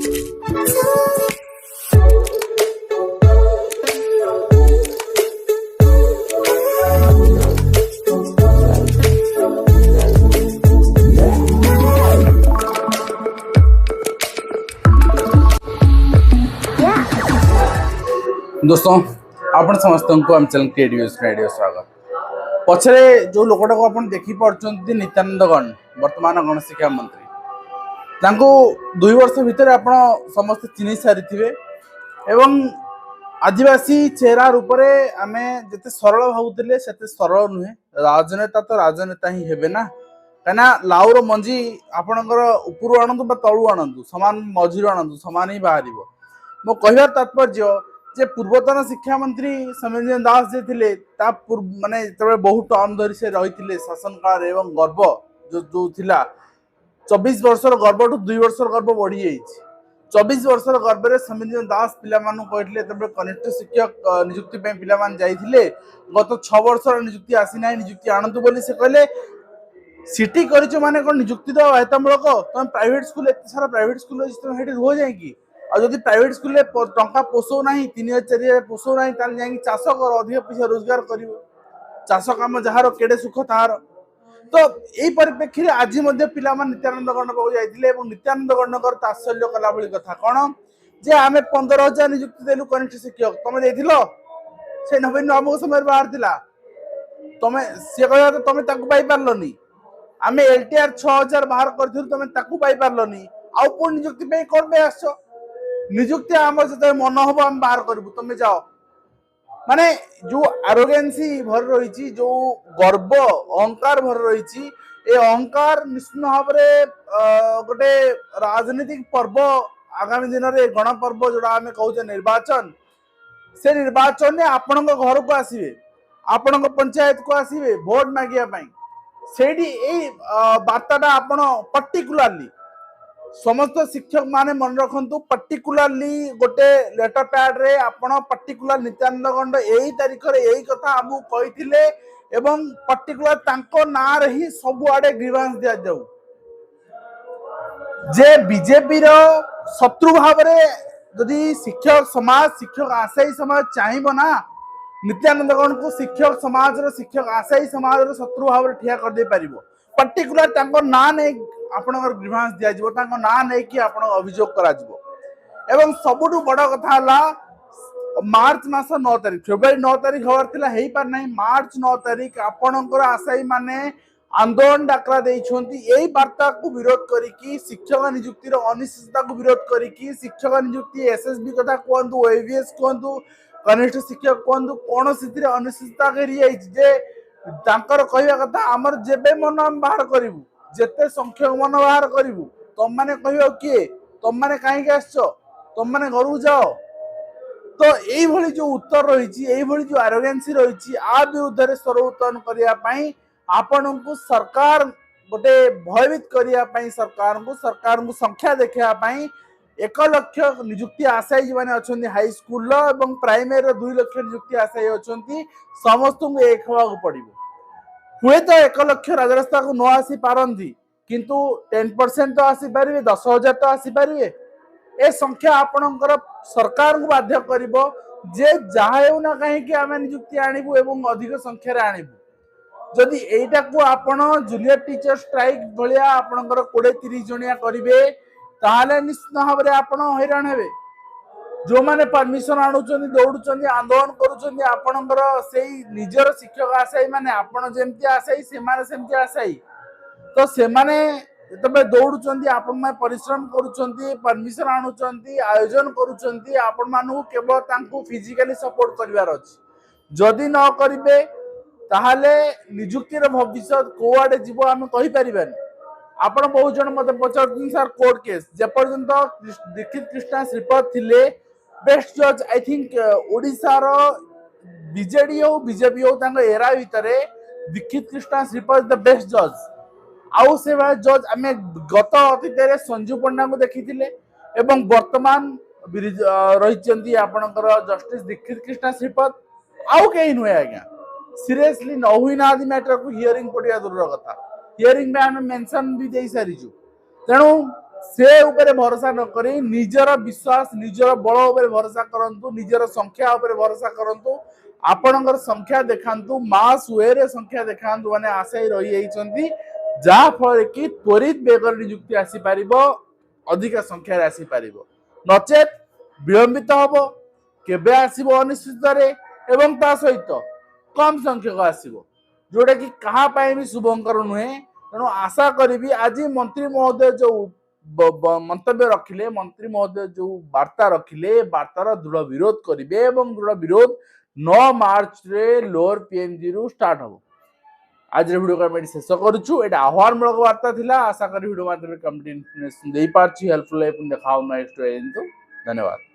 दोस्तों आपण समस्त को आम चैनल क्रिएटिव स्वागत पछरे जो लोकटा को आपण देखि पारछंती नित्यानंद गण वर्तमान गणशिक्षा मंत्री तांको 2 वर्ष भितर आपण समस्त चिन्ह सारी एवं आदिवासी चेहरा रूप में आमे जते सरल भावुतिले सेते सरल नुहे राजनेता तो राजनेता ही हेबे ना कना लाउर मंजी आपणकर उपरु आनंदु बा तळु आनंदु समान मझिरु आनंदु समान ही बाहरिबो मो कहबार तात्पर्य जे पूर्वतन शिक्षा मंत्री समीरंजन दास जे थिले ता माने तबे बहुत टर्म धरी से रही शासन काल एवं गर्व जो थिला 24 वर्षर गर्व टू 2 वर्षर गर्व बढ़ी जाइछि 24 वर्षर गर्व रे समीरंजन दास पिला मानु कहथिले तबे कनिष्ठ शिक्षक नियुक्ति पे पिला मान जाइथिले गत 6 वर्षर नियुक्ति आसी नाही नियुक्ति आनंद बोली से कहले सिटी करिचो माने कोन नियुक्ति दो बाध्यतामूलक तुम प्राइवेट स्कूल एत सारा प्राइवेट स्कूल अछि तुम हेठी हो जाय की और जदि प्राइवेट स्कूल टंका पोषो ना 3000 पोषो ना जा चाष कर अधिक पैसा रोजगार कर चाष कम जार केड़े सुख तार तो यही परिप्रेक्षी में आज पिला नित्यानंद गण पाक जाइए नित्यानंद गणकर तात्सल्य कला भली कथा कौन जे आम 15,000 नियुक्ति देलु कनिष्ठ शिक्षक तुम से नवीन अमुक समय बाहर थिला तुम सी कह तुम पाई पार्लनी आम LTR 6,000 बाहर कर तुम पाई पार्लनी आउ पुणी नियुक्ति कौन पे आस नियुक्ति आम जो मन हम आम बाहर करूँ तुम जाओ माने जो आरोगेंसी भर रही जो गर्व अहंकार भर रही ए अहंकार निश्चित भाव में गोटे राजनीतिक पर्व आगामी दिन में गण पर्व जोड़ा आम कहूँ निर्वाचन से निर्वाचन में आपण घर को आसवे आपण पंचायत को आसवे भोट मागिया से बार्ताटा आपण पर्टिकुलारली समस्त शिक्षक माने मन रखु पर्टिकुलारली गोटे लेटर पैड रे आपण पर्टिकुलर नित्यानंद गंड यही तारीख रे यही कथा हमू कहिथिले एवं पर्टिकुलर तांको ना रे ही सब आडे ग्रीवांस दिया जाऊ जे बीजेपी रो शत्रु भाव रे यदि शिक्षक आशायी समाज चाहिबो ना नित्यानंद गंड को शिक्षक समाज रो शिक्षक आशायी समाज रो शत्रु भाव रे ठिया कर दे परिबो पर्टिकुलर तांको ना ने आपनकर ग्रीवांस दिया जिवो तांको ना नै कि आपण अभियोग करा जिवो एवं सबुठु बड़ कथा हला मार्च मास 9 तारिख फेब्रुआरी 9 तारिख खबर थिला हेई पार नै मार्च 9 तारिख आपनकर आशायी माने आंदोलन डाकरा देइछोंती एई वार्ता को विरोध करिकि शिक्षक नियुक्ति रो अनिश्चितता को विरोध करिकि शिक्षक नियुक्ति एसएसबी कथा कोंदु एवीएस कोंदु कनिष्ठ शिक्षक कोंदु कोन स्थिति रे अनिश्चितता करि जाई जे तांकर कहया कथा हमर जेबे मन हम बाहर करिवु जेते संख्यक मन बाहर करिवु तुम माने कहियो किए तुम माने काहे के आछो तुम माने घर जाओ तो एई भली जो उत्तर रही एई भली जो एरोगेंसी रही आ विरुद्ध रे स्वर उत्तोलन करिया पई आपन को सरकार गोटे भयभीत करिया पई सरकार को संख्या देखिया पई 1 लाख नियुक्ति आशायी माने अछंती हाई स्कूल एवं प्राइमरी 2 लाख नियुक्ति आशायी अछंती समस्त को एक हवा को पड़िबो हुए तो 1 लाख राजरास्ता को न आसी पारंती किंतु 10% तो आसी पारिबे 10,000 तो आसी पारिबे ए संख्या आपणकर सरकार को बाध्य करिवो जे जहा हेउ ना कहीं कि आमे नियुक्ति आनिबु एवं अधिक संख्या रे आनिबु जदि एटा को आपण जूनियर टीचर स्ट्राइक भलिया आपणकर 20-30 जणिया करिवे ताहाले निश्चित भाव में आपण हैरान हेबे जो माने परमिशन आणुचंदी दौड़ुचंदी आंदोलन करूचंदी आपणकर सेही निजर शिक्षक आशायी माने आपण जेमती आशायी से माने सेमती आशायी तो से माने तबे दौड़ुचंदी आपण माने परिश्रम करूचंदी परमिशन आणुचंदी आयोजन करूचंदी आपण मानु केवल तांको फिजिकली सपोर्ट करिवार अछि जदि न करिवे ताहाले नियुक्ति रे भविष्य कोआडे जीवो हम कहि परिबानी आपण बहुत जन मते पचार सर कोर्ट केस जे पर्यंत दीक्षित कृष्णा श्रीपद थिले बेस्ट जज आई थिंक ओडिसा रो बीजेडी हो बीजेपी हो तांग एरा भितरे दीक्षित कृष्णा श्रीपद द बेस्ट जज आउ से जज आमे गत अतीत रे संजू पंडा को देखिथिले एवं वर्तमान रहिचंती आपनकर जस्टिस दीक्षित कृष्णा श्रीपद आउ केही नुए आज्ञा सीरियसली न हुई ना आदि मैटर को हियरिंग पड़िया दूर कथा हियरिंग में आम मेंशन भी दे सारीचु तेणु से ऊपर भरोसा न करी निजर विश्वास निजर बल ऊपर भरोसा करंतु निजर संख्या ऊपर भरोसा करंतु आपणकर संख्या देखांतु मास वे रे संख्या देखांतु माने आशाई रही जाइछंती जा फल कि त्वरित बेगर नियुक्ति आसी पारिबो अधिक संख्या आसी पारिबो नचेत विलंबित हबो केबे आसीबो अनिश्चित रे एवं ता सहित कम संख्यक आसीबो जोटा कि कहा भी शुभंकर नुहे तेणु आशा करी आज मंत्री महोदय जो मंतव्य रखिले मंत्री महोदय जो वार्ता रखिले वार्तार दृढ़ विरोध करेंगे दृढ़ विरोध 9 मार्च रे लोअर पीएनजी रु स्टार्ट हम आज वीडियो को शेष करुचु एटा आह्वानमूलक वार्ता थिला आशा करी वीडियो माध्यम कमेंट दे पारछि हेल्पफुल देखा नेक्स्ट धन्यवाद।